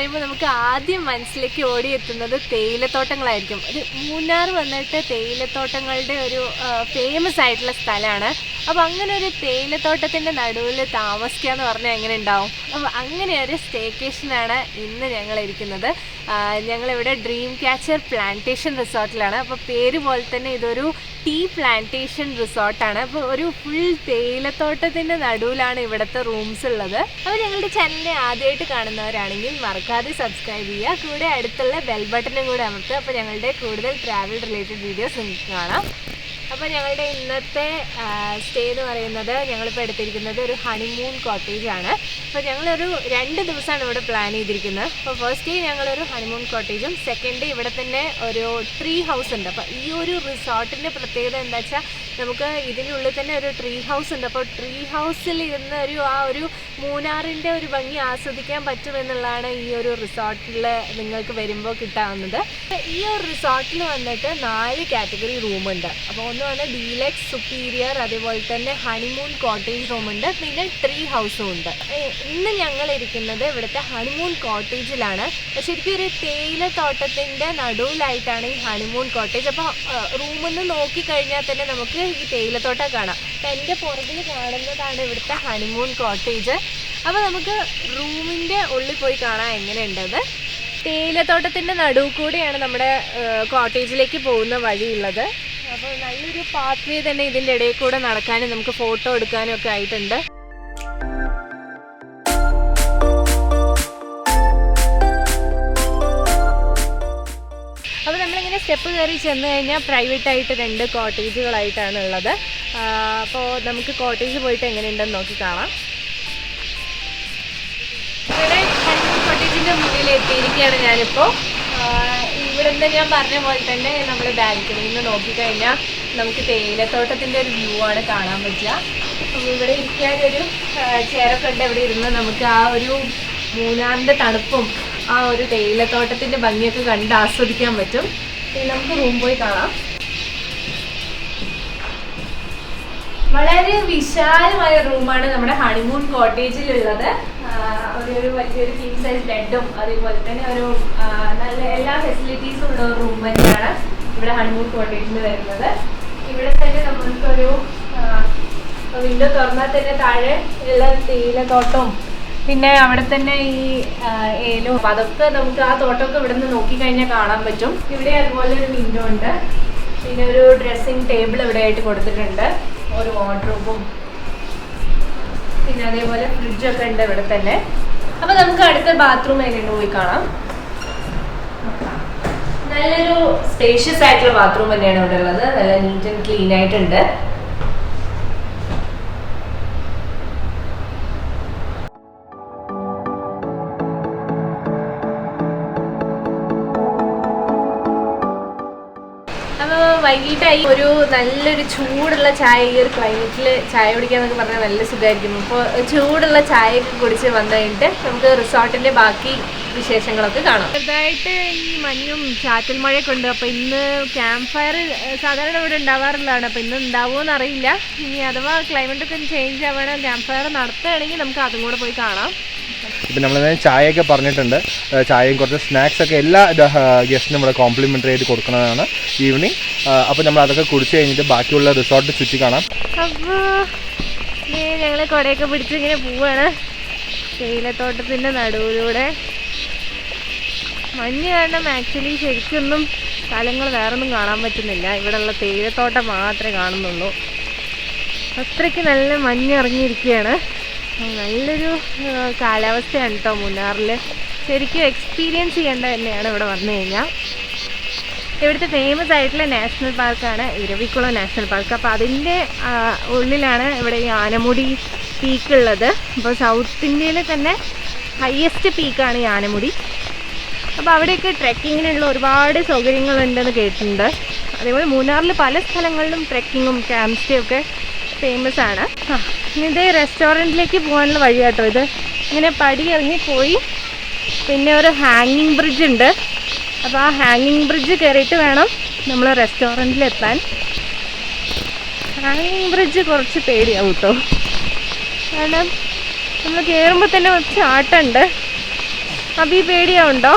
പറയുമ്പോൾ നമുക്ക് ആദ്യം മനസ്സിലേക്ക് ഓടിയെത്തുന്നത് തേയിലത്തോട്ടങ്ങളായിരിക്കും. ഒരു മൂന്നാർ വന്നിട്ട് തേയിലത്തോട്ടങ്ങളുടെ ഒരു ഫേമസ് ആയിട്ടുള്ള സ്ഥലമാണ്. അപ്പോൾ അങ്ങനെ ഒരു തേയിലത്തോട്ടത്തിൻ്റെ നടുവിൽ താമസിക്കുക എന്ന് പറഞ്ഞാൽ എങ്ങനെ ഉണ്ടാവും? അപ്പോൾ അങ്ങനെ ഒരു സ്റ്റേക്കേഷനാണ് ഇന്ന് ഞങ്ങളിരിക്കുന്നത്. ഞങ്ങളിവിടെ ഡ്രീം ക്യാച്ചർ പ്ലാന്റേഷൻ റിസോർട്ടിലാണ്. അപ്പോൾ പേര് പോലെ തന്നെ ഇതൊരു ടീ പ്ലാന്റേഷൻ റിസോർട്ടാണ്. അപ്പോൾ ഒരു ഫുൾ തേയിലത്തോട്ടത്തിൻ്റെ നടുവിലാണ് ഇവിടുത്തെ റൂംസ് ഉള്ളത്. അപ്പോൾ ഞങ്ങളുടെ ചാനലിനെ ആദ്യമായിട്ട് കാണുന്നവരാണെങ്കിൽ മറക്കാതെ സബ്സ്ക്രൈബ് ചെയ്യുക. കൂടെ അടുത്തുള്ള ബെൽ ബട്ടണും കൂടെ അമർത്തുക. അപ്പോൾ ഞങ്ങളുടെ കൂടുതൽ ട്രാവൽ റിലേറ്റഡ് വീഡിയോസ് നിങ്ങൾക്ക് കാണാം. അപ്പോൾ ഞങ്ങളുടെ ഇന്നത്തെ സ്റ്റേ എന്ന് പറയുന്നത് ഞങ്ങളിപ്പോൾ എടുത്തിരിക്കുന്നത് ഒരു ഹണിമൂൺ കോട്ടേജ് ആണ്. അപ്പോൾ ഞങ്ങളൊരു 2 ദിവസമാണ് ഇവിടെ പ്ലാൻ ചെയ്തിരിക്കുന്നത്. അപ്പോൾ ഫസ്റ്റ് ഡേ ഞങ്ങളൊരു ഹണിമൂൺ കോട്ടേജും സെക്കൻഡ് ഡേ ഇവിടെ തന്നെ ഒരു ട്രീ ഹൗസ് ഉണ്ട്. അപ്പോൾ ഈ ഒരു റിസോർട്ടിൻ്റെ പ്രത്യേകത എന്താ വെച്ചാൽ നമുക്ക് ഇതിൻ്റെ ഉള്ളിൽ തന്നെ ഒരു ട്രീ ഹൗസ് ഉണ്ട്. അപ്പോൾ ട്രീ ഹൗസിൽ ഇരുന്ന് ആ ഒരു മൂന്നാറിൻ്റെ ഒരു ഭംഗി ആസ്വദിക്കാൻ പറ്റുമെന്നുള്ളതാണ് ഈ ഒരു റിസോർട്ടിൽ നിങ്ങൾക്ക് വരുമ്പോൾ കിട്ടാവുന്നത്. ഈ ഒരു റിസോർട്ടിൽ വന്നിട്ട് 4 കാറ്റഗറി റൂമുണ്ട്. അപ്പോൾ ഒന്ന് വന്ന് ഡീലക്സ്, സുപ്പീരിയർ, അതേപോലെ തന്നെ ഹണിമൂൺ കോട്ടേജ് റൂമുണ്ട്, പിന്നെ ട്രീ ഹൗസും ഉണ്ട്. ഇന്ന് ഞങ്ങൾ ഇരിക്കുന്നത് ഇവിടുത്തെ ഹണിമൂൺ കോട്ടേജിലാണ്. ശരിക്കും ഒരു തേയിലത്തോട്ടത്തിൻ്റെ നടുവിലായിട്ടാണ് ഈ ഹണിമൂൺ കോട്ടേജ്. അപ്പോൾ റൂമിൽ നിന്ന് നോക്കിക്കഴിഞ്ഞാൽ തന്നെ നമുക്ക് ഈ തേയിലത്തോട്ടം കാണാം. അപ്പം എൻ്റെ പുറകിൽ കാണുന്നതാണ് ഇവിടുത്തെ ഹണിമൂൺ കോട്ടേജ്. അപ്പോൾ നമുക്ക് റൂമിൻ്റെ ഉള്ളിൽ പോയി കാണാൻ എങ്ങനെയുണ്ടത്. തേയിലത്തോട്ടത്തിൻ്റെ നടുവ് കൂടെയാണ് നമ്മുടെ കോട്ടേജിലേക്ക് പോകുന്ന വഴിയുള്ളത്. അപ്പോൾ നല്ലൊരു പാത്ത് വേ തന്നെ ഇതിൻ്റെ ഇടയിൽ കൂടെ നടക്കാനും നമുക്ക് ഫോട്ടോ എടുക്കാനും ഒക്കെ ആയിട്ടുണ്ട്. അപ്പോൾ നമ്മളിങ്ങനെ സ്റ്റെപ്പ് കയറി ചെന്ന് കഴിഞ്ഞാൽ പ്രൈവറ്റായിട്ട് 2 കോട്ടേജുകളായിട്ടാണ് ഉള്ളത്. അപ്പോൾ നമുക്ക് കോട്ടേജ് പോയിട്ട് എങ്ങനെയുണ്ടെന്ന് നോക്കി കാണാം. ഇവിടെ ഹണിമൂൺ കോട്ടേജിൻ്റെ മുന്നിൽ എത്തിയിരിക്കുകയാണ് ഞാനിപ്പോൾ. ഇവിടുന്ന് ഞാൻ പറഞ്ഞ പോലെ തന്നെ നമ്മൾ ബാൽക്കണിയിൽ നിന്ന് നോക്കിക്കഴിഞ്ഞാൽ നമുക്ക് തേയിലത്തോട്ടത്തിൻ്റെ ഒരു വ്യൂ ആണ് കാണാൻ പറ്റുക. അപ്പോൾ ഇവിടെ ഇരിക്കാനൊരു ചെയറൊക്കെ ഉണ്ട്. ഇവിടെ ഇരുന്ന് നമുക്ക് ആ ഒരു മൂന്നാറിൻ്റെ തണുപ്പും ആ ഒരു തേയിലത്തോട്ടത്തിൻ്റെ ഭംഗിയൊക്കെ കണ്ട് ആസ്വദിക്കാൻ പറ്റും. പിന്നെ നമുക്ക് റൂം പോയി കാണാം. വളരെ വിശാലമായ റൂമാണ് നമ്മുടെ ഹണിമൂൺ കോട്ടേജിലുള്ളത്. ഒരു വലിയൊരു കിങ് സൈസ് ബെഡും അതേപോലെ തന്നെ ഒരു നല്ല എല്ലാ ഫെസിലിറ്റീസും ഉള്ള ഒരു റൂം തന്നെയാണ് ഇവിടെ ഹണിമൂൺ കോട്ടേജിൽ വരുന്നത്. ഇവിടെ തന്നെ നമ്മൾക്കൊരു വിൻഡോ തുറന്നാൽ തന്നെ താഴെ ഉള്ള തേയിലത്തോട്ടവും പിന്നെ അവിടെ തന്നെ ഈ ഏലവും അതൊക്കെ നമുക്ക് ആ തോട്ടമൊക്കെ ഇവിടെ നിന്ന് നോക്കിക്കഴിഞ്ഞാൽ കാണാൻ പറ്റും. ഇവിടെ അതുപോലെ ഒരു വിൻഡോ ഉണ്ട്. പിന്നെ ഒരു ഡ്രസ്സിങ് ടേബിൾ ഇവിടെ ആയിട്ട് കൊടുത്തിട്ടുണ്ട്, ഒരു വാർഡ്രോബും പിന്നെ അതേപോലെ ഫ്രിഡ്ജൊക്കെ ഉണ്ട് ഇവിടെ തന്നെ. അപ്പോൾ നമുക്ക് അടുത്ത ബാത്റൂം എങ്ങനെയുണ്ട് പോയി കാണാം. നല്ലൊരു സ്പേഷ്യസ് ആയിട്ടുള്ള ബാത്റൂം തന്നെയാണ് ഇവിടെ ഉള്ളത്. നല്ല നീറ്റ് ആൻഡ് ക്ലീൻ ആയിട്ടുണ്ട്. വൈകിട്ടായി ഒരു നല്ലൊരു ചൂടുള്ള ചായ, ഈ ഒരു ക്ലൈമറ്റിൽ ചായ കുടിക്കാന്നൊക്കെ പറഞ്ഞാൽ നല്ല സുഖമായിരിക്കും. അപ്പോൾ ചൂടുള്ള ചായയൊക്കെ കുടിച്ച് വന്നു കഴിഞ്ഞിട്ട് നമുക്ക് റിസോർട്ടിൻ്റെ ബാക്കി വിശേഷങ്ങളൊക്കെ കാണാം. ചെറുതായിട്ട് ഈ മഞ്ഞും ചാറ്റൽ മഴയൊക്കെ ഉണ്ട്. അപ്പോൾ ഇന്ന് ക്യാമ്പ് ഫയർ സാധാരണ ഇവിടെ ഉണ്ടാവാറുള്ളതാണ്. അപ്പോൾ ഇന്ന് ഉണ്ടാവുമോ അറിയില്ല. ഇനി അഥവാ ക്ലൈമറ്റൊക്കെ ചേഞ്ച് ആവണം, ക്യാമ്പ് ഫയർ നടത്തുകയാണെങ്കിൽ നമുക്ക് അതും കൂടെ പോയി കാണാം. ഇപ്പം നമ്മൾ ചായയൊക്കെ പറഞ്ഞിട്ടുണ്ട്. ചായയും കുറച്ച് സ്നാക്സൊക്കെ എല്ലാ ഗസ്റ്റിനും ഇവിടെ കോംപ്ലിമെൻ്ററി ആയിട്ട് കൊടുക്കുന്നതാണ് ഈവനിങ്. അപ്പോൾ നമ്മൾ അതൊക്കെ കുടിച്ച് കഴിഞ്ഞിട്ട് ബാക്കിയുള്ള റിസോർട്ട് ചുറ്റി കാണാം. അപ്പോൾ ഞങ്ങൾ കുടയൊക്കെ പിടിച്ച് ഇങ്ങനെ പോവാണ് തേയിലത്തോട്ടത്തിൻ്റെ നടുവിലൂടെ. മഞ്ഞ് കാരണം ആക്ച്വലി ശരിക്കൊന്നും സ്ഥലങ്ങൾ വേറൊന്നും കാണാൻ പറ്റുന്നില്ല. ഇവിടെയുള്ള തേയിലത്തോട്ടം മാത്രമേ കാണുന്നുള്ളൂ. അത്രയ്ക്ക് നല്ല മഞ്ഞ് ഇറങ്ങിയിരിക്കുകയാണ്. നല്ലൊരു കാലാവസ്ഥയാണ് കേട്ടോ മൂന്നാറിൽ. ശരിക്കും എക്സ്പീരിയൻസ് ചെയ്യേണ്ട തന്നെയാണ് ഇവിടെ വന്നു കഴിഞ്ഞാൽ. ഇവിടുത്തെ ഫേമസ് ആയിട്ടുള്ള നാഷണൽ പാർക്കാണ് ഇരവിക്കുളം നാഷണൽ പാർക്ക്. അപ്പോൾ അതിൻ്റെ ഉള്ളിലാണ് ഇവിടെ ഈ ആനമുടി പീക്ക് ഉള്ളത്. അപ്പോൾ സൗത്ത് ഇന്ത്യയിലെ തന്നെ ഹയസ്റ്റ് പീക്കാണ് ഈ ആനമുടി. അപ്പോൾ അവിടെയൊക്കെ ട്രെക്കിങ്ങിനുള്ള ഒരുപാട് സൗകര്യങ്ങളുണ്ടെന്ന് കേട്ടിട്ടുണ്ട്. അതേപോലെ മൂന്നാറിൽ പല സ്ഥലങ്ങളിലും ട്രെക്കിങ്ങും ക്യാമ്പ് സ്റ്റേ ഒക്കെ ഫേമസ് ആണ്. ഇതേ റെസ്റ്റോറൻറ്റിലേക്ക് പോകാനുള്ള വഴി കേട്ടോ ഇത്. ഇങ്ങനെ പടി ഇറങ്ങിപ്പോയി പിന്നെ ഒരു ഹാങ്ങിങ് ബ്രിഡ്ജ് ഉണ്ട്. അപ്പോൾ ആ ഹാങ്ങിങ് ബ്രിഡ്ജ് കയറിയിട്ട് വേണം നമ്മൾ റെസ്റ്റോറൻറ്റിലെത്താൻ. ഹാങ്ങിങ് ബ്രിഡ്ജ് കുറച്ച് പേടിയാവും കേട്ടോ. കാരണം നമ്മൾ കയറുമ്പോൾ തന്നെ കുറച്ച് ആട്ടമുണ്ട്. അബി പേടിയാവുണ്ടോ?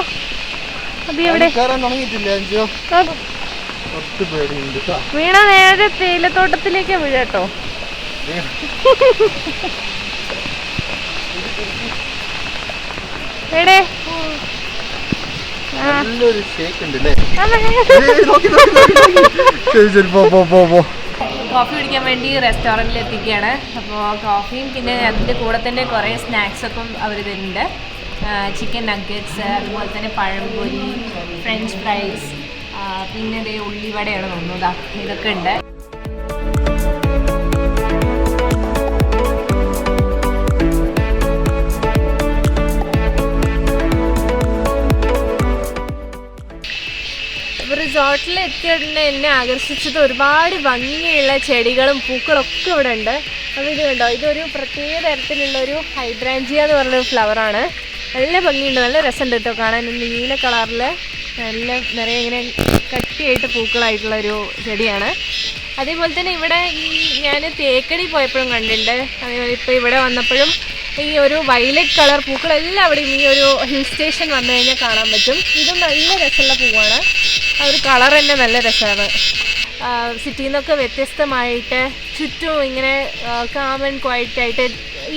അബി എവിടെ? വീണ നേരെ തേയിലത്തോട്ടത്തിലേക്ക് വീഴട്ടോ. എവിടെ? കോഫി കുടിക്കാൻ വേണ്ടി റെസ്റ്റോറൻറ്റിൽ എത്തിക്കുകയാണ്. അപ്പോൾ കോഫിയും പിന്നെ അതിൻ്റെ കൂടെ തന്നെ കുറേ സ്നാക്സൊക്കെ അവർ തരുന്നുണ്ട്. ചിക്കൻ നഗ്ഗറ്റ്സ്, അതുപോലെ തന്നെ പഴംപൊരി, ഫ്രഞ്ച് ഫ്രൈസ്, പിന്നെ ഇതേ ഉള്ളിവടയാണ് തോന്നുന്നതാ, ഇതൊക്കെ ഉണ്ട്. റിസോർട്ടിൽ എത്തിയുടനെ എന്നെ ആകർഷിച്ചത് ഒരുപാട് ഭംഗിയുള്ള ചെടികളും പൂക്കളൊക്കെ ഇവിടെ ഉണ്ട്. അപ്പോൾ ഇത് കണ്ടോ, ഇതൊരു പ്രത്യേക തരത്തിലുള്ളൊരു ഹൈഡ്രാഞ്ചിയ എന്ന് പറഞ്ഞൊരു ഫ്ലവറാണ്. നല്ല ഭംഗിയുണ്ട്, നല്ല രസമുണ്ട് കേട്ടോ കാണാൻ. നീല കളറിൽ നല്ല നിറയെ ഇങ്ങനെ കട്ടിയായിട്ട് പൂക്കളായിട്ടുള്ളൊരു ചെടിയാണ്. അതേപോലെ തന്നെ ഇവിടെ ഞാൻ തേക്കടി പോയപ്പോഴും കണ്ടിട്ടുണ്ട്. അതേപോലെ ഇപ്പോൾ ഇവിടെ വന്നപ്പോഴും ഈ ഒരു വയലറ്റ് കളർ പൂക്കളെല്ലാം അവിടെയും ഈ ഒരു ഹിൽ സ്റ്റേഷൻ വന്നു കഴിഞ്ഞാൽ കാണാൻ പറ്റും. ഇതും നല്ല രസമുള്ള പൂവാണ്. ആ ഒരു കളർ തന്നെ നല്ല രസമാണ്. സിറ്റിയിൽ നിന്നൊക്കെ വ്യത്യസ്തമായിട്ട് ചുറ്റും ഇങ്ങനെ കാമൻ ക്വയറ്റായിട്ട്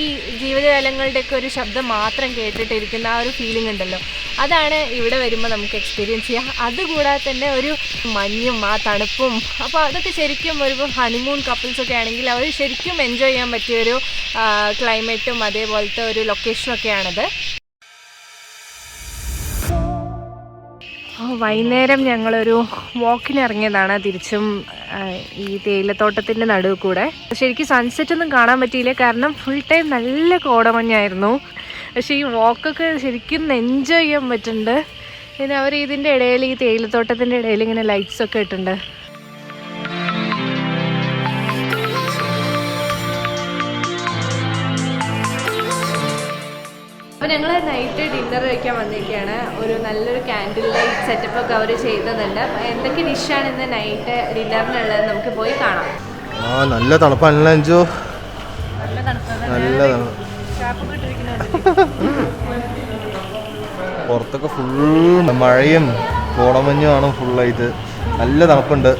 ഈ ജീവജാലങ്ങളുടെയൊക്കെ ഒരു ശബ്ദം മാത്രം കേട്ടിട്ടിരിക്കുന്ന ആ ഒരു ഫീലിംഗ് ഉണ്ടല്ലോ, അതാണ് ഇവിടെ വരുമ്പോൾ നമുക്ക് എക്സ്പീരിയൻസ് ചെയ്യുക. അതുകൂടാതെ തന്നെ ഒരു മഞ്ഞും ആ തണുപ്പും, അപ്പോൾ അതൊക്കെ ശരിക്കും ഒരു ഹണിമൂൺ കപ്പിൾസൊക്കെ ആണെങ്കിൽ അവർ ശരിക്കും എൻജോയ് ചെയ്യാൻ പറ്റിയൊരു ക്ലൈമറ്റും അതേപോലത്തെ ഒരു ലൊക്കേഷനൊക്കെയാണത്. വൈകുന്നേരം ഞങ്ങളൊരു വാക്കിന് ഇറങ്ങിയതാണ് തിരിച്ചും ഈ തേയിലത്തോട്ടത്തിൻ്റെ നടുവ് കൂടെ. ശരിക്കും സൺസെറ്റ് ഒന്നും കാണാൻ പറ്റിയില്ല, കാരണം ഫുൾ ടൈം നല്ല കോടമഞ്ഞായിരുന്നു. പക്ഷേ ഈ വാക്കൊക്കെ ശരിക്കും എൻജോയ് ചെയ്യാൻ പറ്റുന്നുണ്ട്. പിന്നെ അവർ ഇതിൻ്റെ ഇടയിൽ, ഈ തേയിലത്തോട്ടത്തിൻ്റെ ഇടയിൽ ഇങ്ങനെ ലൈറ്റ്സൊക്കെ ഇട്ടിട്ടുണ്ട്. അപ്പോൾ ഞങ്ങൾ നൈറ്റ് ഡിന്നർ കഴിക്കാൻ വന്നിരിക്കുകയാണ്. ഒരു നല്ലൊരു കാൻഡിൽ ലൈറ്റ് സെറ്റപ്പൊക്കെ അവർ ചെയ്തതുണ്ട്. അപ്പോൾ എന്തൊക്കെ ഡിഷാണ് ഇന്ന് നൈറ്റ് ഡിന്നറിനുള്ളത് നമുക്ക് പോയി കാണാം. നല്ല തണുപ്പാണല്ലോ അഞ്ചു, നല്ല തണുപ്പ്, നല്ല ഷാപ്പൊക്കെ ഇട്ടിരിക്കുന്നുണ്ട്. പുറത്തൊക്കെ ഫുൾ മഴയും കോടമഞ്ഞുമാണ് ഫുള്ളായിട്ട്, നല്ല തണുപ്പുണ്ട്.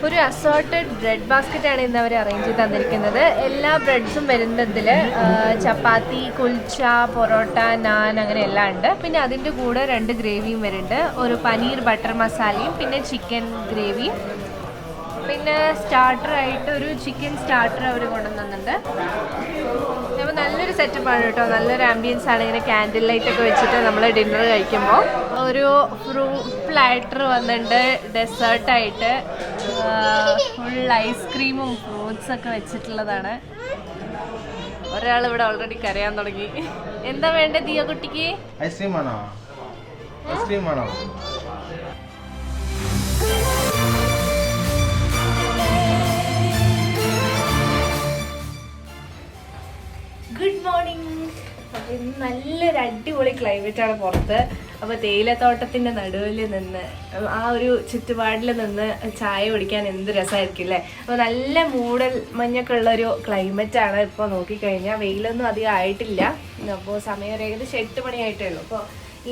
ഒരു അസോർട്ടഡ് ബ്രെഡ് ബാസ്ക്കറ്റ് ആണ് ഇന്ന് അവർ അറേഞ്ച് ചെയ്ത് തന്നിരിക്കുന്നത്. എല്ലാ ബ്രെഡ്സും വരുന്നതിൽ ചപ്പാത്തി, കുൽച്ച, പൊറോട്ട, നാൻ അങ്ങനെ എല്ലാം ഉണ്ട്. പിന്നെ അതിൻ്റെ കൂടെ 2 ഗ്രേവിയും വരുന്നുണ്ട്. ഒരു പനീർ ബട്ടർ മസാലയും പിന്നെ ചിക്കൻ ഗ്രേവിയും. പിന്നെ സ്റ്റാർട്ടറായിട്ട് ഒരു ചിക്കൻ സ്റ്റാർട്ടർ അവർ കൊണ്ടുവന്നിട്ടുണ്ട്. അപ്പോൾ നല്ലൊരു സെറ്റപ്പാണ് കേട്ടോ, നല്ലൊരു ആംബിയൻസ് ആണ്. ഇങ്ങനെ കാൻഡിൽ ലൈറ്റ് ഒക്കെ വെച്ചിട്ട് നമ്മൾ ഡിന്നർ കഴിക്കുമ്പോൾ. ഒരു പ്ലാറ്റർ വന്നിട്ടുണ്ട് ഡെസേർട്ടായിട്ട്, ഫുൾ ഐസ്ക്രീമും ഫ്രൂട്ട്സൊക്കെ വെച്ചിട്ടുള്ളതാണ്. ഒരാൾ ഇവിടെ ഓൾറെഡി കരയാൻ തുടങ്ങി. എന്താ വേണ്ടത് ദിയ കുട്ടിക്ക്? ഐസ്ക്രീം ആണോ? ഐസ്ക്രീം ആണോ? Good morning. അപ്പോൾ ഇന്ന് നല്ലൊരു അടിപൊളി ക്ലൈമറ്റാണ് പുറത്ത്. അപ്പോൾ തേയിലത്തോട്ടത്തിൻ്റെ നടുവിൽ നിന്ന് ആ ഒരു ചുറ്റുപാടിൽ നിന്ന് ചായ കുടിക്കാൻ എന്ത് രസമായിരിക്കും അല്ലേ. അപ്പോൾ നല്ല മൂടൽ മഞ്ഞൊക്കെ ഉള്ളൊരു ക്ലൈമറ്റാണ് ഇപ്പോൾ നോക്കിക്കഴിഞ്ഞാൽ. വെയിലൊന്നും അധികം ആയിട്ടില്ല. അപ്പോൾ സമയം ഏകദേശം 8 മണിയായിട്ടേ ഉള്ളൂ. അപ്പോൾ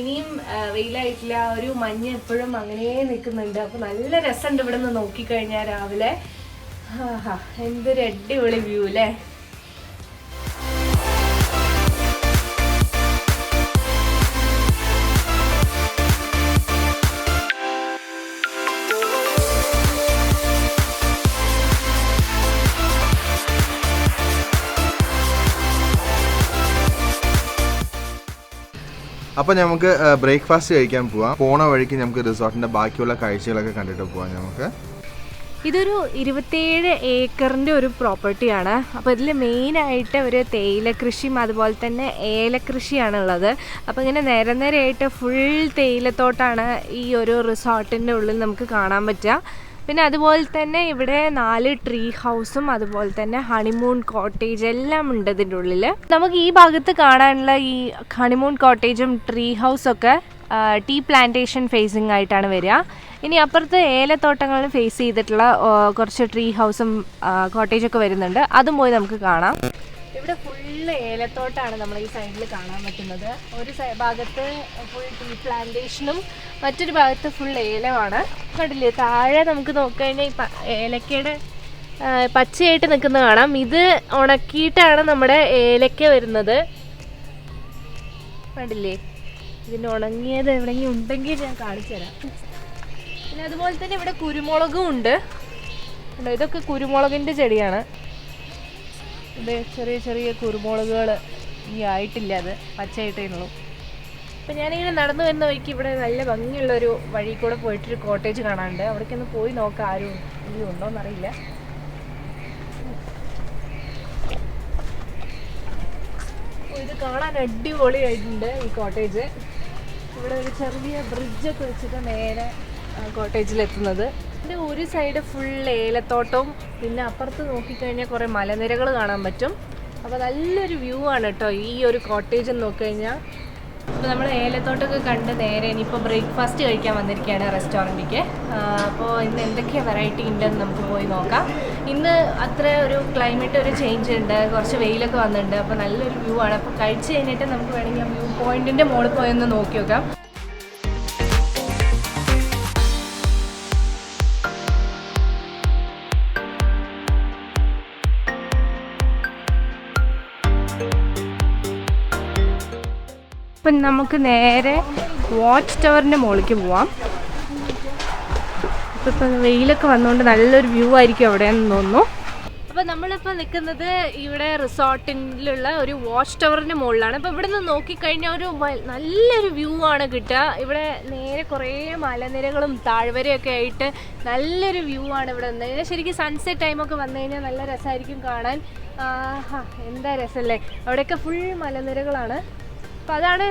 ഇനിയും വെയിലായിട്ടില്ല, ഒരു മഞ്ഞ് എപ്പോഴും അങ്ങനെ നിൽക്കുന്നുണ്ട്. അപ്പോൾ നല്ല രസമുണ്ട് ഇവിടെ നിന്ന് നോക്കിക്കഴിഞ്ഞാൽ രാവിലെ. എന്തൊരു അടിപൊളി വ്യൂ അല്ലേ. അപ്പോൾ നമുക്ക് ബ്രേക്ക്ഫാസ്റ്റ് കഴിക്കാൻ പോവാം. പോണ വഴിക്ക് നമുക്ക് റിസോർട്ടിൻ്റെ ബാക്കിയുള്ള കാഴ്ചകളൊക്കെ കണ്ടിട്ട് പോവാം. നമുക്ക് ഇതൊരു 27 ഏക്കറിൻ്റെ ഒരു പ്രോപ്പർട്ടിയാണ്. അപ്പോൾ ഇതിൽ മെയിനായിട്ട് ഒരു തേയില കൃഷിയും അതുപോലെ തന്നെ ഏലകൃഷിയാണ് ഉള്ളത്. അപ്പോൾ ഇങ്ങനെ നിരനിരയായിട്ട് ഫുൾ തേയിലത്തോട്ടാണ് ഈ ഒരു റിസോർട്ടിൻ്റെ ഉള്ളിൽ നമുക്ക് കാണാൻ പറ്റുക. പിന്നെ അതുപോലെ തന്നെ ഇവിടെ 4 ട്രീ ഹൗസും അതുപോലെ തന്നെ ഹണിമൂൺ കോട്ടേജ് എല്ലാം ഉണ്ട് ഇതിൻ്റെ ഉള്ളിൽ. നമുക്ക് ഈ ഭാഗത്ത് കാണാനുള്ള ഈ ഹണിമൂൺ കോട്ടേജും ട്രീ ഹൗസൊക്കെ ടീ പ്ലാന്റേഷൻ ഫേസിങ് ആയിട്ടാണ് വരിക. ഇനി അപ്പുറത്ത് ഏലത്തോട്ടങ്ങൾ ഫേസ് ചെയ്തിട്ടുള്ള കുറച്ച് ട്രീ ഹൗസും കോട്ടേജൊക്കെ വരുന്നുണ്ട്. അതും പോയി നമുക്ക് കാണാം. ഇവിടെ ഫുള്ള് ഏലത്തോട്ടാണ് നമ്മൾ ഈ സൈഡിൽ കാണാൻ പറ്റുന്നത്. ഒരു ഭാഗത്ത് ഫുൾ ടീ പ്ലാന്റേഷനും മറ്റൊരു ഭാഗത്ത് ഫുൾ ഏലമാണ്. കണ്ടില്ലേ, താഴെ നമുക്ക് നോക്കിക്കഴിഞ്ഞാൽ ഈ ഏലക്കയുടെ പച്ചയായിട്ട് നിൽക്കുന്നത് കാണാം. ഇത് ഉണക്കിയിട്ടാണ് നമ്മുടെ ഏലക്ക വരുന്നത്. കണ്ടില്ലേ, ഇതിന് ഉണങ്ങിയത് എവിടെയെങ്കിലും ഉണ്ടെങ്കിൽ ഞാൻ കാണിച്ചു തരാം. പിന്നെ അതുപോലെ തന്നെ ഇവിടെ കുരുമുളകും ഉണ്ട്. ഇതൊക്കെ കുരുമുളകിൻ്റെ ചെടിയാണ്. ഇത് ചെറിയ ചെറിയ കുരുമുളകുകൾ ഇനി ആയിട്ടില്ല, അത് പച്ചയായിട്ടേ ഉള്ളൂ. അപ്പം ഞാനിങ്ങനെ നടന്നു വരുന്ന വഴിക്ക് ഇവിടെ നല്ല ഭംഗിയുള്ളൊരു വഴി കൂടെ പോയിട്ടൊരു കോട്ടേജ് കാണാനുണ്ട്. അവിടേക്കൊന്ന് പോയി നോക്കാം ആരും ഇനി ഉണ്ടോയെന്നറിയില്ല. ഇത് കാണാൻ അടിപൊളിയായിട്ടുണ്ട് ഈ കോട്ടേജ്. ഇവിടെ ഒരു ചെറിയ ബ്രിഡ്ജൊക്കെ വെച്ചിട്ട് നേരെ കോട്ടേജിലെത്തുന്നത്. ഇതിൻ്റെ ഒരു സൈഡ് ഫുൾ ഏലത്തോട്ടവും പിന്നെ അപ്പുറത്ത് നോക്കിക്കഴിഞ്ഞാൽ കുറേ മലനിരകൾ കാണാൻ പറ്റും. അപ്പോൾ നല്ലൊരു വ്യൂ ആണ് കേട്ടോ ഈ ഒരു കോട്ടേജ് നോക്കിക്കഴിഞ്ഞാൽ. അപ്പോൾ നമ്മൾ ഏലത്തോട്ടമൊക്കെ കണ്ട് നേരെ ഇനിയിപ്പോൾ ബ്രേക്ക്ഫാസ്റ്റ് കഴിക്കാൻ വന്നിരിക്കുകയാണ് റെസ്റ്റോറൻറ്റിലേക്ക്. അപ്പോൾ ഇന്ന് എന്തൊക്കെയാണ് വെറൈറ്റി ഉണ്ടെന്ന് നമുക്ക് പോയി നോക്കാം. ഇന്ന് അത്ര ഒരു ക്ലൈമറ്റ് ഒരു ചേഞ്ച് ഉണ്ട്, കുറച്ച് വെയിലൊക്കെ വന്നിട്ടുണ്ട്. അപ്പോൾ നല്ലൊരു വ്യൂ ആണ്. അപ്പോൾ കഴിച്ച് കഴിഞ്ഞിട്ട് നമുക്ക് വേണമെങ്കിൽ വ്യൂ പോയിൻറ്റിൻ്റെ മുകളിൽ പോയി ഒന്ന് നോക്കി നോക്കാം. അപ്പം നമുക്ക് നേരെ വാച്ച് ടവറിൻ്റെ മുകളിലേക്ക് പോവാം. ഇപ്പം വെയിലൊക്കെ വന്നുകൊണ്ട് നല്ലൊരു വ്യൂ ആയിരിക്കും അവിടെയെന്ന് തോന്നുന്നു. അപ്പോൾ നമ്മളിപ്പോൾ നിൽക്കുന്നത് ഇവിടെ റിസോർട്ടിലുള്ള ഒരു വാച്ച് ടവറിൻ്റെ മുകളിലാണ്. അപ്പോൾ ഇവിടെ നിന്ന് നോക്കിക്കഴിഞ്ഞാൽ ഒരു നല്ലൊരു വ്യൂ ആണ് കിട്ടുക. ഇവിടെ നേരെ കുറേ മലനിരകളും താഴ്വരയൊക്കെ ആയിട്ട് നല്ലൊരു വ്യൂ ആണ് ഇവിടെ നിന്ന്. ശരിക്കും സൺസെറ്റ് ടൈമൊക്കെ വന്നു കഴിഞ്ഞാൽ നല്ല രസമായിരിക്കും കാണാൻ. എന്താ രസമല്ലേ, അവിടെയൊക്കെ ഫുൾ മലനിരകളാണ്. അപ്പോൾ അതാണ്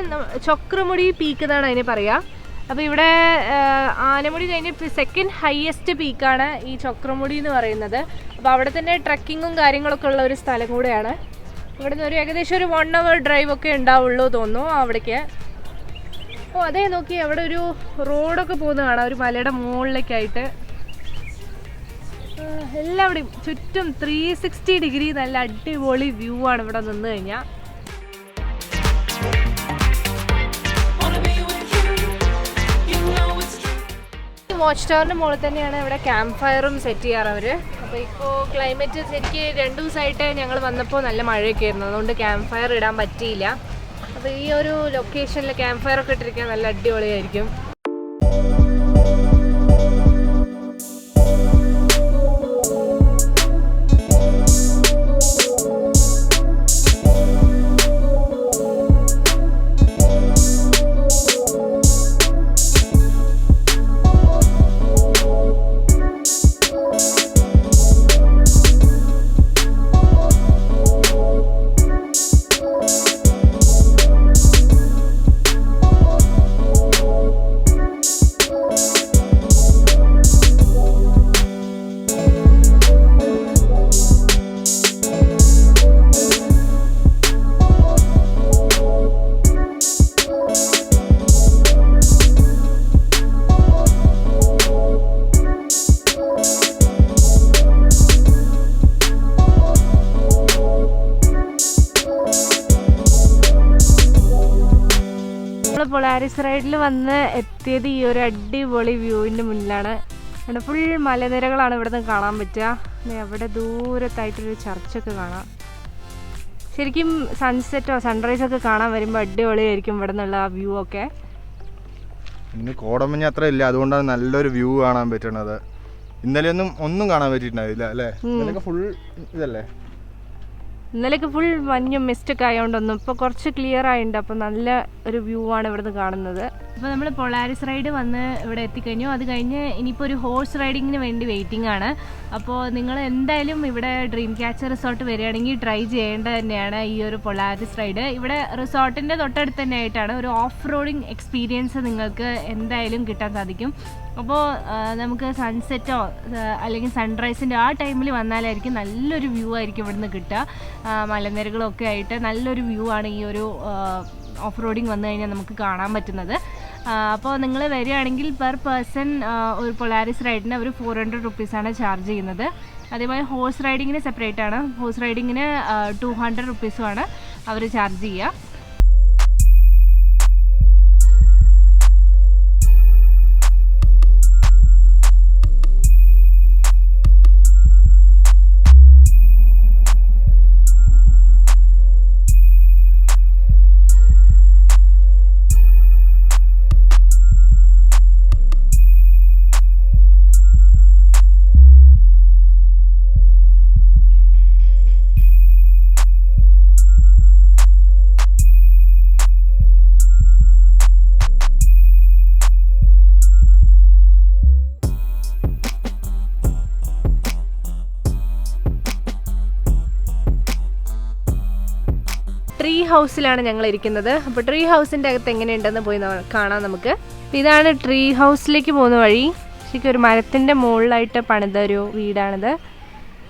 ചക്രമുടി പീക്ക് എന്നാണ് അതിന് പറയുക. അപ്പോൾ ഇവിടെ ആനമുടി കഴിഞ്ഞ് സെക്കൻഡ് ഹയസ്റ്റ് പീക്കാണ് ഈ ചക്രമുടി എന്ന് പറയുന്നത്. അപ്പോൾ അവിടെ തന്നെ ട്രക്കിങ്ങും കാര്യങ്ങളൊക്കെ ഉള്ള ഒരു സ്ഥലം കൂടെയാണ്. ഇവിടെ നിന്ന് ഒരു ഏകദേശം ഒരു 1 hour ഡ്രൈവൊക്കെ ഉണ്ടാവുള്ളൂ തോന്നുന്നു അവിടേക്ക്. ഓ അതേ നോക്കി, അവിടെ ഒരു റോഡൊക്കെ പോകുന്ന കാണാം ഒരു മലയുടെ മുകളിലേക്കായിട്ട്. എല്ലാവിടെയും ചുറ്റും 360 ഡിഗ്രി നല്ല അടിപൊളി വ്യൂ ആണ് ഇവിടെ നിന്ന് കഴിഞ്ഞാൽ. വാച്ച് ടവറിൻ്റെ മുകളിൽ തന്നെയാണ് ഇവിടെ ക്യാമ്പ് ഫയറും സെറ്റ് ചെയ്യാറ് അവർ. അപ്പോൾ ഇപ്പോൾ ക്ലൈമറ്റ് ശരിക്ക് 2 ദിവസമായിട്ട് ഞങ്ങൾ വന്നപ്പോൾ നല്ല മഴയൊക്കെ ആയിരുന്നു, അതുകൊണ്ട് ക്യാമ്പ് ഫയർ ഇടാൻ പറ്റിയില്ല. അപ്പോൾ ഈ ഒരു ലൊക്കേഷനിൽ ക്യാമ്പ് ഫയറൊക്കെ ഇട്ടിരിക്കാൻ നല്ല അടിപൊളിയായിരിക്കും. പൊളാരിസ് റൈഡിൽ വന്ന് എത്തിയത് ഈ ഒരു അടിപൊളി വ്യൂവിൻ്റെ മുന്നിലാണ്. ഫുൾ മലനിരകളാണ് ഇവിടെ നിന്ന് കാണാൻ പറ്റുക. അവിടെ ദൂരത്തായിട്ടൊരു ചർച്ചൊക്കെ കാണാം. ശരിക്കും സൺസെറ്റോ സൺറൈസൊക്കെ കാണാൻ വരുമ്പോൾ അടിപൊളിയായിരിക്കും ഇവിടെ നിന്നുള്ള ആ വ്യൂ ഒക്കെ. ഇന്ന് കോടമഞ്ഞ് അത്ര ഇല്ല, അതുകൊണ്ടാണ് നല്ലൊരു വ്യൂ കാണാൻ പറ്റണത്. ഇന്നലെ ഒന്നും കാണാൻ പറ്റിയിട്ടുണ്ടാവില്ല അല്ലേ? ഇന്നലെയൊക്കെ ഫുൾ ഇതല്ലേ, ഇന്നലെയൊക്കെ ഫുൾ മഞ്ഞും മിസ്റ്റൊക്കെ ആയതുകൊണ്ടൊന്നും ഇപ്പോൾ കുറച്ച് ക്ലിയർ ആയിട്ടുണ്ട്. അപ്പോൾ നല്ല ഒരു വ്യൂ ആണ് ഇവിടുന്ന് കാണുന്നത്. അപ്പോൾ നമ്മൾ പൊളാരിസ് റൈഡ് വന്ന് ഇവിടെ എത്തിക്കഴിഞ്ഞു. അത് കഴിഞ്ഞ് ഇനിയിപ്പോൾ ഒരു ഹോഴ്സ് റൈഡിങ്ങിന് വേണ്ടി വെയിറ്റിംഗ് ആണ്. അപ്പോൾ നിങ്ങൾ എന്തായാലും ഇവിടെ ഡ്രീം ക്യാച്ചർ റിസോർട്ട് വരികയാണെങ്കിൽ ട്രൈ ചെയ്യേണ്ടത് തന്നെയാണ് ഈ ഒരു പൊളാരിസ് റൈഡ്. ഇവിടെ റിസോർട്ടിൻ്റെ തൊട്ടടുത്ത് തന്നെ ആയിട്ടാണ്. ഒരു ഓഫ് റോഡിങ് എക്സ്പീരിയൻസ് നിങ്ങൾക്ക് എന്തായാലും കിട്ടാൻ സാധിക്കും. അപ്പോൾ നമുക്ക് സൺസെറ്റോ അല്ലെങ്കിൽ സൺറൈസിൻ്റെ ആ ടൈമിൽ വന്നാലായിരിക്കും നല്ലൊരു വ്യൂ ആയിരിക്കും ഇവിടുന്ന് കിട്ടുക. മലനിരകളൊക്കെ ആയിട്ട് നല്ലൊരു വ്യൂ ആണ് ഈ ഒരു ഓഫ് റോഡിങ് വന്നു കഴിഞ്ഞാൽ നമുക്ക് കാണാൻ പറ്റുന്നത്. അപ്പോൾ നിങ്ങൾ വരികയാണെങ്കിൽ പെർ പേഴ്സൺ ഒരു പൊളാരിസ് റൈഡിന് അവർ 400 റുപ്പീസാണ് ചാർജ് ചെയ്യുന്നത്. അതേപോലെ ഹോഴ്സ് റൈഡിങ്ങിന് സെപ്പറേറ്റ് ആണ്. ഹോഴ്സ് റൈഡിങ്ങിന് 200 റുപ്പീസുമാണ് അവർ ചാർജ് ചെയ്യുക. ട്രീ ഹൗസിലാണ് ഞങ്ങൾ ഇരിക്കുന്നത്. അപ്പോൾ ട്രീ ഹൗസിൻ്റെ അകത്ത് എങ്ങനെയുണ്ടെന്ന് പോയി കാണാം നമുക്ക്. ഇതാണ് ട്രീ ഹൗസിലേക്ക് പോകുന്ന വഴി. ശരിക്കും ഒരു മരത്തിൻ്റെ മുകളിലായിട്ട് പണിത ഒരു വീടാണിത്.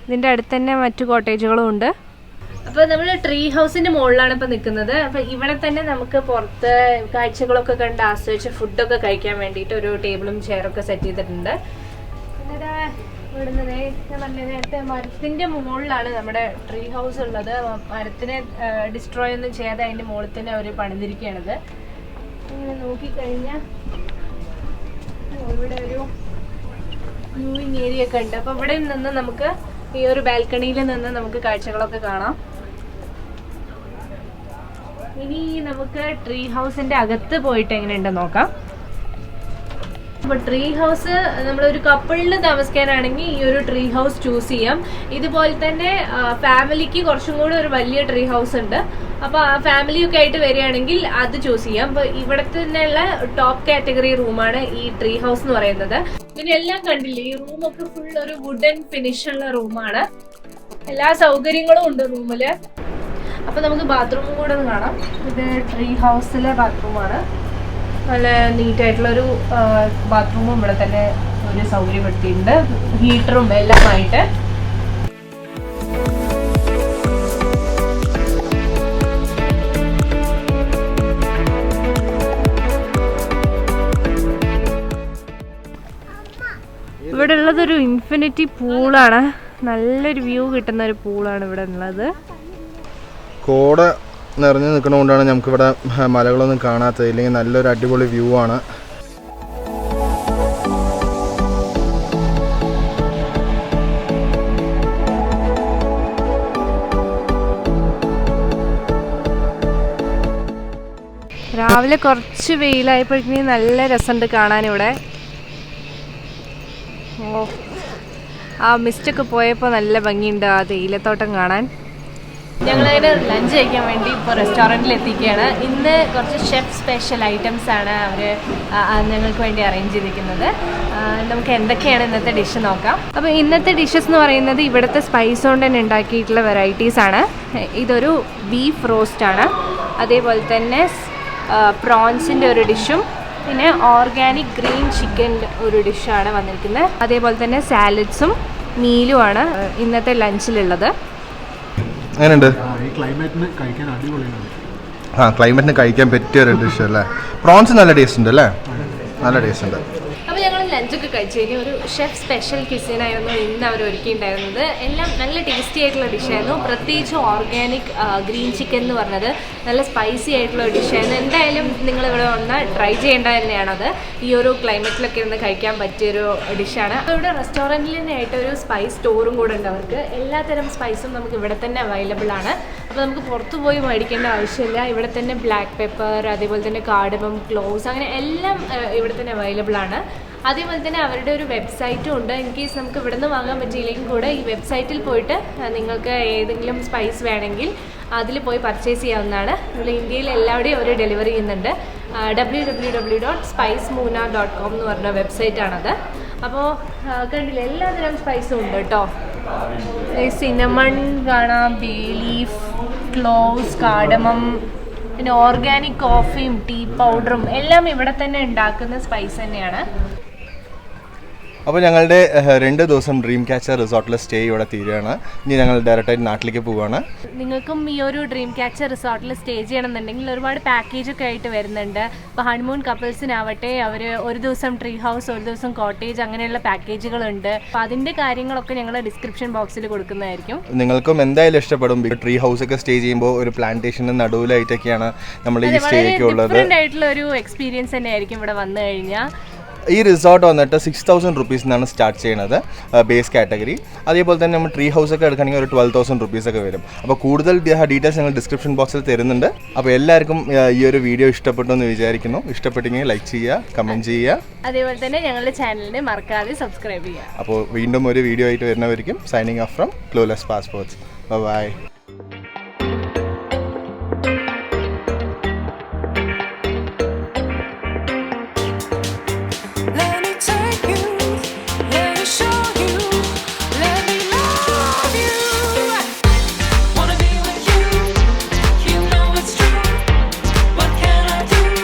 ഇതിൻ്റെ അടുത്ത് തന്നെ മറ്റു കോട്ടേജുകളും ഉണ്ട്. അപ്പോൾ നമ്മൾ ട്രീ ഹൗസിൻ്റെ മുകളിലാണ് ഇപ്പോൾ നിൽക്കുന്നത്. അപ്പോൾ ഇവിടെ തന്നെ നമുക്ക് പുറത്ത് കാഴ്ചകളൊക്കെ കണ്ട് ആസ്വദിച്ച് ഫുഡൊക്കെ കഴിക്കാൻ വേണ്ടിയിട്ട് ഒരു ടേബിളും ചെയറൊക്കെ സെറ്റ് ചെയ്തിട്ടുണ്ട്. പിന്നെ ഇവിടുന്ന് നേരത്തെ മരത്തിൻ്റെ മുകളിലാണ് നമ്മുടെ ട്രീ ഹൗസ് ഉള്ളത്. മരത്തിനെ ഡിസ്ട്രോയ് ഒന്നും ചെയ്യാതെ അതിൻ്റെ മുകളിൽ തന്നെ അവർ പണിതിരിക്കുകയാണിത്. ഇങ്ങനെ നോക്കിക്കഴിഞ്ഞാൽ ഇവിടെ ഒരു വ്യൂയിങ് ഏരിയ ഒക്കെ ഉണ്ട്. അപ്പോൾ ഇവിടെ നിന്ന് നമുക്ക് ഈ ഒരു ബാൽക്കണിയിൽ നിന്ന് നമുക്ക് കാഴ്ചകളൊക്കെ കാണാം. ഇനി നമുക്ക് ട്രീ ഹൗസിൻ്റെ അകത്ത് പോയിട്ട് എങ്ങനെയുണ്ടെന്ന് നോക്കാം. അപ്പോൾ ട്രീ ഹൗസ് നമ്മളൊരു കപ്പിളിന് താമസിക്കാനാണെങ്കിൽ ഈ ഒരു ട്രീ ഹൗസ് ചൂസ് ചെയ്യാം. ഇതുപോലെ തന്നെ ഫാമിലിക്ക് കുറച്ചും കൂടി ഒരു വലിയ ട്രീ ഹൗസ് ഉണ്ട്. അപ്പോൾ ആ ഫാമിലിയൊക്കെ ആയിട്ട് വരികയാണെങ്കിൽ അത് ചൂസ് ചെയ്യാം. അപ്പോൾ ഇവിടെ തന്നെയുള്ള ടോപ്പ് കാറ്റഗറി റൂമാണ് ഈ ട്രീ ഹൗസ് എന്ന് പറയുന്നത്. ഇതിനെല്ലാം കണ്ടില്ലേ, ഈ റൂമൊക്കെ ഫുൾ ഒരു വുഡൻ ഫിനിഷ് ഉള്ള റൂമാണ്. എല്ലാ സൗകര്യങ്ങളും ഉണ്ട് റൂമിൽ. അപ്പോൾ നമുക്ക് ബാത്റൂമും കൂടെ ഒന്ന് കാണാം. ഇത് ട്രീ ഹൗസിലെ ബാത്റൂമാണ്. നല്ല നീറ്റായിട്ടുള്ളൊരു ബാത്റൂമും ഇവിടെ തന്നെ ഒരു സൗകര്യപ്പെടുത്തിയിട്ടുണ്ട്. ഹീറ്ററും എല്ലാമായിട്ട്. ഇവിടെ ഉള്ളതൊരു ഇൻഫിനിറ്റി പൂളാണ്. നല്ലൊരു വ്യൂ കിട്ടുന്ന ഒരു പൂളാണ് ഇവിടെ ഉള്ളത്. കോട നിറഞ്ഞു നിൽക്കുന്നതുകൊണ്ടാണ് നമുക്കിവിടെ മലകളൊന്നും കാണാത്തത്. ഇല്ലെങ്കിൽ നല്ലൊരു അടിപൊളി വ്യൂ ആണ്. രാവിലെ കുറച്ച് വെയിലായപ്പോഴേക്കും നല്ല രസമുണ്ട് കാണാനിവിടെ. ഓ, ആ മിസ്റ്റൊക്കെ പോയപ്പോൾ നല്ല ഭംഗിയുണ്ട് ആ തേയിലത്തോട്ടം കാണാൻ. ഞങ്ങളതിന് ലഞ്ച് കഴിക്കാൻ വേണ്ടി ഇപ്പോൾ റെസ്റ്റോറൻറ്റിൽ എത്തിക്കുകയാണ്. ഇന്ന് കുറച്ച് ഷെഫ് സ്പെഷ്യൽ ഐറ്റംസ് ആണ് അവർ ഞങ്ങൾക്ക് വേണ്ടി അറേഞ്ച് ചെയ്തിരിക്കുന്നത്. നമുക്ക് എന്തൊക്കെയാണ് ഇന്നത്തെ ഡിഷ് നോക്കാം. അപ്പോൾ ഇന്നത്തെ ഡിഷസ് എന്ന് പറയുന്നത് ഇവിടുത്തെ സ്പൈസ് കൊണ്ട് തന്നെ ഉണ്ടാക്കിയിട്ടുള്ള വെറൈറ്റീസാണ്. ഇതൊരു ബീഫ് റോസ്റ്റാണ്. അതേപോലെ തന്നെ പ്രോൺസിൻ്റെ ഒരു ഡിഷും പിന്നെ ഓർഗാനിക് ഗ്രീൻ ചിക്കൻ്റെ ഒരു ഡിഷാണ് വന്നിരിക്കുന്നത്. അതേപോലെ തന്നെ സാലഡ്സും മീലുമാണ് ഇന്നത്തെ ലഞ്ചിലുള്ളത്. അങ്ങനെയുണ്ട്. ക്ലൈമറ്റിന് കഴിക്കാൻ അടിപൊളിയാണ്. ക്ലൈമറ്റിന് കഴിക്കാൻ പറ്റിയ ഒരു ഡിഷ് അല്ലേ. പ്രോൺസ് നല്ല ടേസ്റ്റ് ഉണ്ട് അല്ലേ, നല്ല ടേസ്റ്റ് ഉണ്ട്. അപ്പോൾ ഞങ്ങൾ ലഞ്ചൊക്കെ കഴിച്ചു കഴിഞ്ഞു. ഒരു ഷെഫ് സ്പെഷ്യൽ കിച്ചനായിരുന്നു ഇന്ന് അവർ ഒരുക്കിയിട്ടുണ്ടായിരുന്നത്. എല്ലാം നല്ല ടേസ്റ്റി ആയിട്ടുള്ള ഡിഷായിരുന്നു. പ്രത്യേകിച്ച് ഓർഗാനിക് ഗ്രീൻ ചിക്കൻ എന്ന് പറഞ്ഞത് നല്ല സ്പൈസി ആയിട്ടുള്ള ഒരു ഡിഷായിരുന്നു. എന്തായാലും നിങ്ങളിവിടെ വന്ന് ട്രൈ ചെയ്യേണ്ടത് തന്നെയാണത്. ഈ ഒരു ക്ലൈമറ്റിലൊക്കെ ഇരുന്ന് കഴിക്കാൻ പറ്റിയൊരു ഡിഷാണ്. അപ്പോൾ ഇവിടെ റെസ്റ്റോറൻറ്റിൽ തന്നെയായിട്ട് ഒരു സ്പൈസ് സ്റ്റോറും കൂടെ ഉണ്ട്. അവർക്ക് എല്ലാത്തരം സ്പൈസും നമുക്ക് ഇവിടെ തന്നെ അവൈലബിൾ ആണ്. അപ്പോൾ നമുക്ക് പുറത്തു പോയി മേടിക്കേണ്ട ആവശ്യമില്ല. ഇവിടെ തന്നെ ബ്ലാക്ക് പെപ്പർ, അതേപോലെ തന്നെ കാർഡമം, ക്ലോവ്സ്, അങ്ങനെ എല്ലാം ഇവിടെ തന്നെ അവൈലബിൾ ആണ്. അതേപോലെ തന്നെ അവരുടെ ഒരു വെബ്സൈറ്റും ഉണ്ട്. ഇൻ കേസ് നമുക്ക് ഇവിടെ നിന്ന് വാങ്ങാൻ പറ്റിയില്ലെങ്കിൽ കൂടെ ഈ വെബ്സൈറ്റിൽ പോയിട്ട് നിങ്ങൾക്ക് ഏതെങ്കിലും സ്പൈസ് വേണമെങ്കിൽ അതിൽ പോയി പർച്ചേസ് ചെയ്യാവുന്നതാണ്. നമ്മൾ ഇന്ത്യയിൽ എല്ലാവിടെയും അവർ ഡെലിവറി ചെയ്യുന്നുണ്ട്. www.spicemoona.com എന്ന് പറഞ്ഞ വെബ്സൈറ്റാണത്. അപ്പോൾ കണ്ടില്ല, എല്ലാതരം സ്പൈസും ഉണ്ട് കേട്ടോ. സിനമൺ കാണാം, ബേ ലീഫ്, ക്ലോവ്സ്, കാർഡമം, പിന്നെ ഓർഗാനിക് കോഫിയും ടീ പൗഡറും എല്ലാം ഇവിടെ തന്നെ ഉണ്ടാക്കുന്ന സ്പൈസ് തന്നെയാണ്. അപ്പോൾ ഞങ്ങളുടെ 2 ദിവസം ഡ്രീം ക്യാച്ചർ റിസോർട്ടിലെ സ്റ്റേ ഇവിടെ തീരുകയാണ്. ഇനി ഞങ്ങൾ ഡയറക്റ്റായിട്ട് നാട്ടിലേക്ക് പോവുകയാണ്. നിങ്ങൾക്കും ഈ ഒരു ഡ്രീം ക്യാച്ചർ റിസോർട്ടിൽ സ്റ്റേ ചെയ്യണമെന്നുണ്ടെങ്കിൽ ഒരുപാട് പാക്കേജൊക്കെ ആയിട്ട് വരുന്നുണ്ട്. ഇപ്പോൾ ഹണിമൂൺ കപ്പിൾസിനാവട്ടെ അവർ ഒരു ദിവസം ട്രീ ഹൗസ്, ഒരു ദിവസം കോട്ടേജ്, അങ്ങനെയുള്ള പാക്കേജുകളുണ്ട്. അപ്പോൾ അതിൻ്റെ കാര്യങ്ങളൊക്കെ ഞങ്ങൾ ഡിസ്ക്രിപ്ഷൻ ബോക്സിൽ കൊടുക്കുന്നതായിരിക്കും. നിങ്ങൾക്കും എന്തായാലും ഇഷ്ടപ്പെടും. ട്രീ ഹൗസ് ഒക്കെ സ്റ്റേ ചെയ്യുമ്പോൾ ഒരു പ്ലാന്റേഷന് നടുവിലായിട്ടൊക്കെയാണ് നമ്മൾ ഈ സ്റ്റേ ഒക്കെ ഉള്ളത്. ഡിഫറെൻ്റ് ആയിട്ടുള്ള ഒരു എക്സ്പീരിയൻസ് തന്നെ ആയിരിക്കും ഇവിടെ വന്നു കഴിഞ്ഞാൽ. ഈ റിസോർട്ട് വന്നിട്ട് 6000 റുപ്പീസിനാണ് സ്റ്റാർട്ട് ചെയ്യുന്നത് ബേസ് കാറ്റഗറി. അതേപോലെ തന്നെ നമ്മൾ ട്രീ ഹൗസ് ഒക്കെ എടുക്കുകയാണെങ്കിൽ ഒരു 12,000 റുപ്പീസൊക്കെ വരും. അപ്പോൾ കൂടുതൽ ഡീറ്റെയിൽസ് ഞങ്ങൾ ഡിസ്ക്രിപ്ഷൻ ബോക്സിൽ തരുന്നുണ്ട്. അപ്പോൾ എല്ലാവർക്കും ഈ ഒരു വീഡിയോ ഇഷ്ടപ്പെട്ടു എന്ന് വിചാരിക്കുന്നു. ഇഷ്ടപ്പെട്ടെങ്കിൽ ലൈക്ക് ചെയ്യുക, കമൻറ്റ് ചെയ്യുക. അതേപോലെ തന്നെ ഞങ്ങളുടെ ചാനലിനെ മറക്കാതെ സബ്സ്ക്രൈബ് ചെയ്യുക. അപ്പോൾ വീണ്ടും ഒരു വീഡിയോ ആയിട്ട് വരുന്നവരിക്കും signing off from clueless passports. By.